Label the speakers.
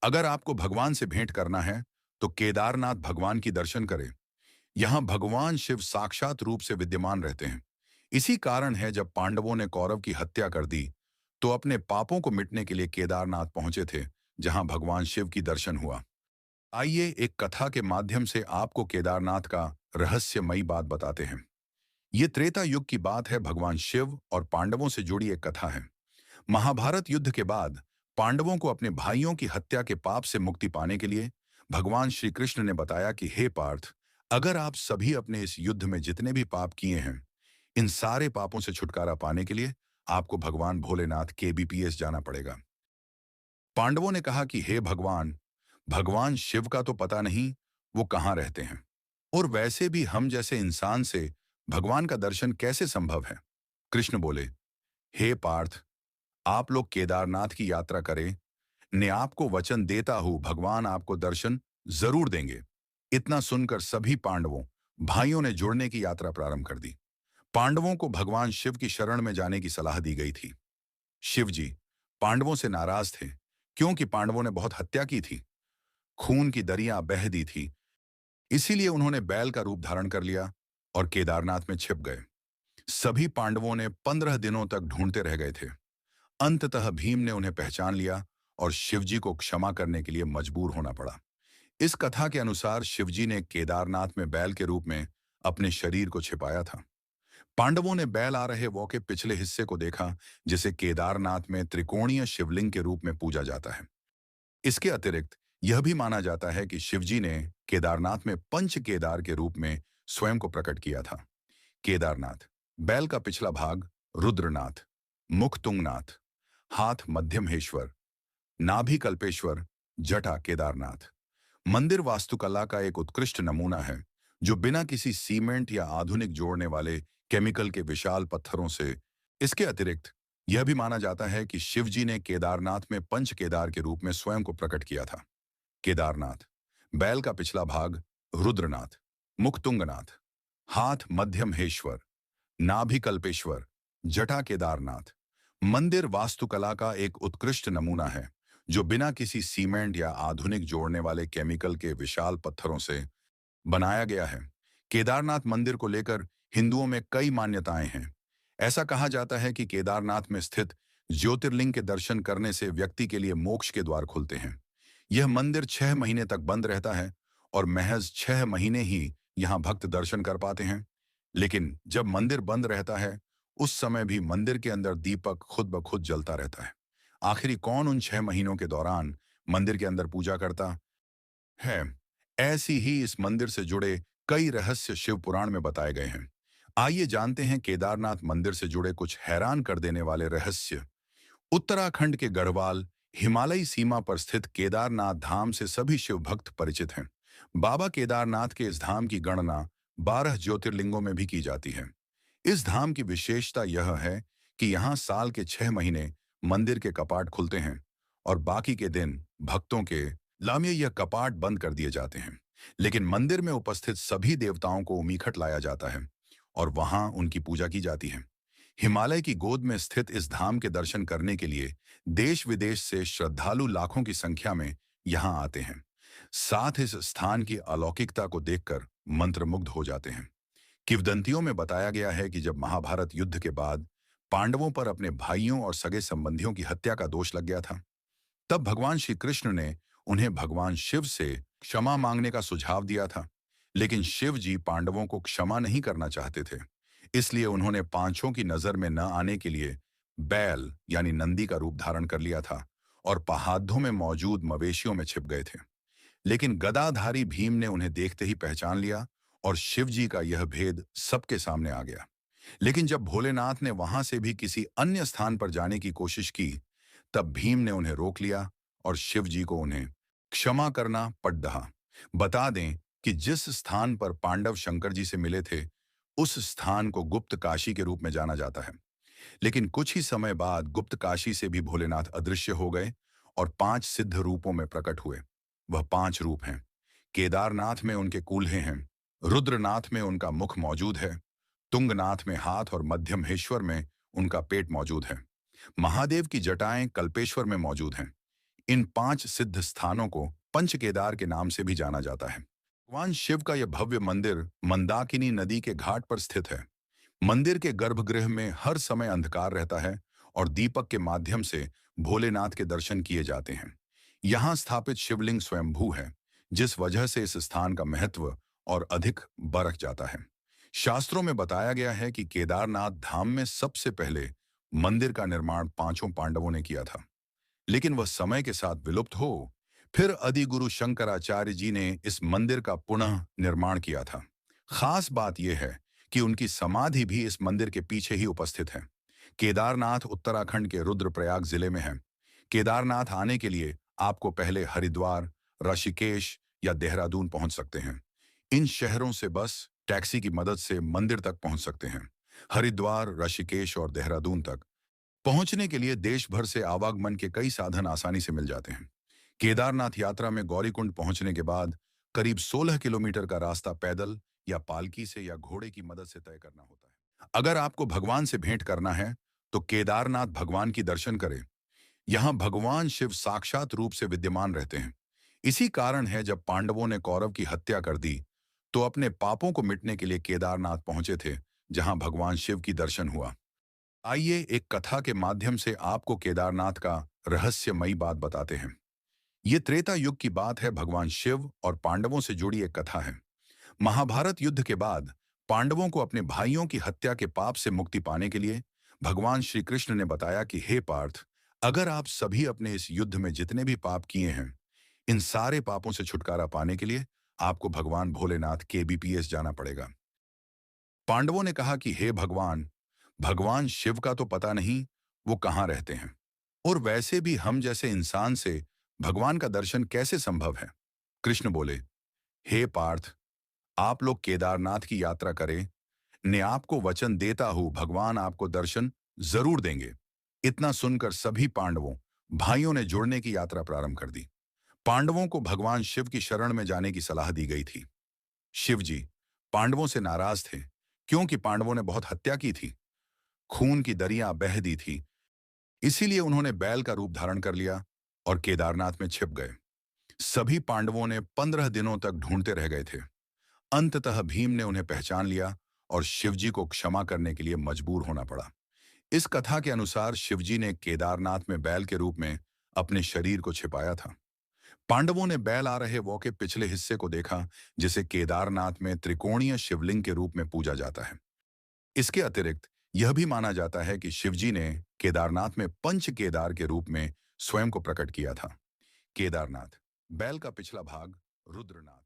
Speaker 1: अगर आपको भगवान से भेंट करना है तो केदारनाथ भगवान की दर्शन करें। यहाँ भगवान शिव साक्षात रूप से विद्यमान रहते हैं। इसी कारण है जब पांडवों ने कौरव की हत्या कर दी तो अपने पापों को मिटने के लिए केदारनाथ पहुंचे थे, जहां भगवान शिव की दर्शन हुआ। आइए एक कथा के माध्यम से आपको केदारनाथ का रहस्यमयी बात बताते हैं। ये त्रेता युग की बात है। भगवान शिव और पांडवों से जुड़ी एक कथा है। महाभारत युद्ध के बाद पांडवों को अपने भाइयों की हत्या के पाप से मुक्ति पाने के लिए भगवान श्री कृष्ण ने बताया कि हे पार्थ, अगर आप सभी अपने इस युद्ध में जितने भी पाप किए हैं, इन सारे पापों से छुटकारा पाने के लिए आपको भगवान भोलेनाथ केबीपीएस जाना पड़ेगा। पांडवों ने कहा कि हे भगवान, भगवान शिव का तो पता नहीं वो कहाँ रहते हैं, और वैसे भी हम जैसे इंसान से भगवान का दर्शन कैसे संभव है। कृष्ण बोले, हे पार्थ, आप लोग केदारनाथ की यात्रा करें। ने आपको वचन देता हूं, भगवान आपको दर्शन जरूर देंगे। इतना सुनकर सभी पांडवों भाइयों ने जुड़ने की यात्रा प्रारंभ कर दी। पांडवों को भगवान शिव की शरण में जाने की सलाह दी गई थी। शिव जी पांडवों से नाराज थे, क्योंकि पांडवों ने बहुत हत्या की थी, खून की दरियां बह दी थी। इसीलिए उन्होंने बैल का रूप धारण कर लिया और केदारनाथ में छिप गए। सभी पांडवों ने 15 दिनों तक ढूंढते रह गए थे। अंततः भीम ने उन्हें पहचान लिया और शिवजी को क्षमा करने के लिए मजबूर होना पड़ा। इस कथा के अनुसार शिवजी ने केदारनाथ में बैल के रूप में अपने शरीर को छिपाया था। पांडवों ने बैल आ रहे वॉ के पिछले हिस्से को देखा, जिसे केदारनाथ में त्रिकोणीय शिवलिंग के रूप में पूजा जाता है। इसके अतिरिक्त यह भी माना जाता है कि शिवजी ने केदारनाथ में पंच केदार के रूप में स्वयं को प्रकट किया था। केदारनाथ, बैल का पिछला भाग रुद्रनाथ, मुख तुंगनाथ, हाथ मध्यमहेश्वर, नाभि कल्पेश्वर, जटा केदारनाथ। मंदिर वास्तुकला का एक उत्कृष्ट नमूना है, जो बिना किसी सीमेंट या आधुनिक जोड़ने वाले केमिकल के विशाल पत्थरों से। इसके अतिरिक्त यह भी माना जाता है कि शिवजी ने केदारनाथ में पंच केदार के रूप में स्वयं को प्रकट किया था। केदारनाथ, बैल का पिछला भाग रुद्रनाथ, मुख तुंगनाथ, हाथ मध्यमहेश्वर, नाभि कल्पेश्वर, जटा केदारनाथ। मंदिर वास्तुकला का एक उत्कृष्ट नमूना है, जो बिना किसी सीमेंट या आधुनिक जोड़ने वाले केमिकल के विशाल पत्थरों से बनाया गया है। केदारनाथ मंदिर को लेकर हिंदुओं में कई मान्यताएं हैं। ऐसा कहा जाता है कि केदारनाथ में स्थित ज्योतिर्लिंग के दर्शन करने से व्यक्ति के लिए मोक्ष के द्वार खुलते हैं। यह मंदिर 6 महीने तक बंद रहता है और महज 6 महीने ही यहाँ भक्त दर्शन कर पाते हैं। लेकिन जब मंदिर बंद रहता है, उस समय भी मंदिर के अंदर दीपक खुद ब खुद जलता रहता है। आखिरी कौन उन 6 महीनों के दौरान मंदिर के अंदर पूजा करता है? ऐसी ही इस मंदिर से जुड़े कई रहस्य शिव पुराण में बताए गए हैं। आइए जानते हैं केदारनाथ मंदिर से जुड़े कुछ हैरान कर देने वाले रहस्य। उत्तराखंड के गढ़वाल हिमालयी सीमा पर स्थित केदारनाथ धाम से सभी शिव भक्त परिचित हैं। बाबा केदारनाथ के इस धाम की गणना 12 ज्योतिर्लिंगों में भी की जाती है। इस धाम की विशेषता यह है कि यहाँ साल के 6 महीने मंदिर के कपाट खुलते हैं और बाकी के दिन भक्तों के लामिये यह कपाट बंद कर दिए जाते हैं। लेकिन मंदिर में उपस्थित सभी देवताओं को उमीखट लाया जाता है और वहां उनकी पूजा की जाती है। हिमालय की गोद में स्थित इस धाम के दर्शन करने के लिए देश विदेश से श्रद्धालु लाखों की संख्या में यहाँ आते हैं। साथ इस स्थान की अलौकिकता को देखकर मंत्रमुग्ध हो जाते हैं। किंवदंतियों में बताया गया है कि जब महाभारत युद्ध के बाद पांडवों पर अपने भाइयों और सगे संबंधियों की हत्या का दोष लग गया था, तब भगवान श्री कृष्ण ने उन्हें भगवान शिव से क्षमा मांगने का सुझाव दिया था। लेकिन शिव जी पांडवों को क्षमा नहीं करना चाहते थे। इसलिए उन्होंने पांचों की नजर में न आने के लिए बैल यानी नंदी का रूप धारण कर लिया था और पहाड़ों में मौजूद मवेशियों में छिप गए थे। लेकिन गदाधारी भीम ने उन्हें देखते ही पहचान लिया और शिव जी का यह भेद सबके सामने आ गया। लेकिन जब भोलेनाथ ने वहां से भी किसी अन्य स्थान पर जाने की कोशिश की, तब भीम ने उन्हें रोक लिया और शिव जी को उन्हें क्षमा करना पड़ रहा। बता दें कि जिस स्थान पर पांडव शंकर जी से मिले थे, उस स्थान को गुप्त काशी के रूप में जाना जाता है। लेकिन कुछ ही समय बाद गुप्त काशी से भी भोलेनाथ अदृश्य हो गए और 5 सिद्ध रूपों में प्रकट हुए। वह 5 रूप हैं। केदारनाथ में उनके कूल्हे हैं, रुद्रनाथ में उनका मुख मौजूद है, तुंगनाथ में हाथ और मध्यमहेश्वर में उनका पेट मौजूद है, महादेव की जटाएं कल्पेश्वर में मौजूद हैं। इन 5 सिद्ध स्थानों को पंच केदार के नाम से भी जाना जाता है। भगवान शिव का यह भव्य मंदिर मंदाकिनी नदी के घाट पर स्थित है। मंदिर के गर्भगृह में हर समय अंधकार रहता है और दीपक के माध्यम से भोलेनाथ के दर्शन किए जाते हैं। यहाँ स्थापित शिवलिंग स्वयंभू है, जिस वजह से इस स्थान का महत्व और अधिक बरक जाता है। शास्त्रों में बताया गया है कि केदारनाथ धाम में सबसे पहले मंदिर का निर्माण 5 पांडवों ने किया था, लेकिन वह समय के साथ विलुप्त हो फिर आदिगुरु शंकराचार्य जी ने इस मंदिर का पुनः निर्माण किया था। खास बात यह है कि उनकी समाधि भी इस मंदिर के पीछे ही उपस्थित है। केदारनाथ उत्तराखंड के रुद्रप्रयाग जिले में है। केदारनाथ आने के लिए आपको पहले हरिद्वार, ऋषिकेश या देहरादून पहुंच सकते हैं। इन शहरों से बस टैक्सी की मदद से मंदिर तक पहुंच सकते हैं। हरिद्वार, ऋषिकेश और देहरादून तक पहुंचने के लिए देश भर से आवागमन के कई साधन आसानी से मिल जाते हैं। केदारनाथ यात्रा में गौरीकुंड पहुंचने के बाद करीब 16 किलोमीटर का रास्ता पैदल या पालकी से या घोड़े की मदद से तय करना होता है। अगर आपको भगवान से भेंट करना है तो केदारनाथ भगवान की दर्शन करें। यहाँ भगवान शिव साक्षात रूप से विद्यमान रहते हैं। इसी कारण है जब पांडवों ने कौरव की हत्या कर दी तो अपने पापों को मिटने के लिए केदारनाथ पहुंचे थे, जहां भगवान शिव की दर्शन हुआ। आइए एक कथा के माध्यम से आपको केदारनाथ का रहस्यमयी बात बताते हैं। ये त्रेता युग की बात है। भगवान शिव और पांडवों से जुड़ी एक कथा है। महाभारत युद्ध के बाद पांडवों को अपने भाइयों की हत्या के पाप से मुक्ति पाने के लिए भगवान श्री कृष्ण ने बताया कि हे पार्थ, अगर आप सभी अपने इस युद्ध में जितने भी पाप किए हैं, इन सारे पापों से छुटकारा पाने के लिए आपको भगवान भोलेनाथ केबीपीएस जाना पड़ेगा। पांडवों ने कहा कि हे भगवान, भगवान शिव का तो पता नहीं वो कहाँ रहते हैं, और वैसे भी हम जैसे इंसान से भगवान का दर्शन कैसे संभव है। कृष्ण बोले, हे पार्थ, आप लोग केदारनाथ की यात्रा करें, ने आपको वचन देता हूं भगवान आपको दर्शन जरूर देंगे। इतना सुनकर सभी पांडवों भाइयों ने जुड़ने की यात्रा प्रारंभ कर दी। पांडवों को भगवान शिव की शरण में जाने की सलाह दी गई थी। शिव जी पांडवों से नाराज थे, क्योंकि पांडवों ने बहुत हत्या की थी, खून की दरियां बह दी थी। इसीलिए उन्होंने बैल का रूप धारण कर लिया और केदारनाथ में छिप गए। सभी पांडवों ने 15 दिनों तक ढूंढते रह गए थे। अंततः भीम ने उन्हें पहचान लिया और शिवजी को क्षमा करने के लिए मजबूर होना पड़ा। इस कथा के अनुसार शिवजी ने केदारनाथ में बैल के रूप में अपने शरीर को छिपाया था। पांडवों ने बैल आ रहे वॉ के पिछले हिस्से को देखा, जिसे केदारनाथ में त्रिकोणीय शिवलिंग के रूप में पूजा जाता है। इसके अतिरिक्त यह भी माना जाता है कि शिवजी ने केदारनाथ में पंच केदार के रूप में स्वयं को प्रकट किया था। केदारनाथ बैल का पिछला भाग रुद्रनाथ।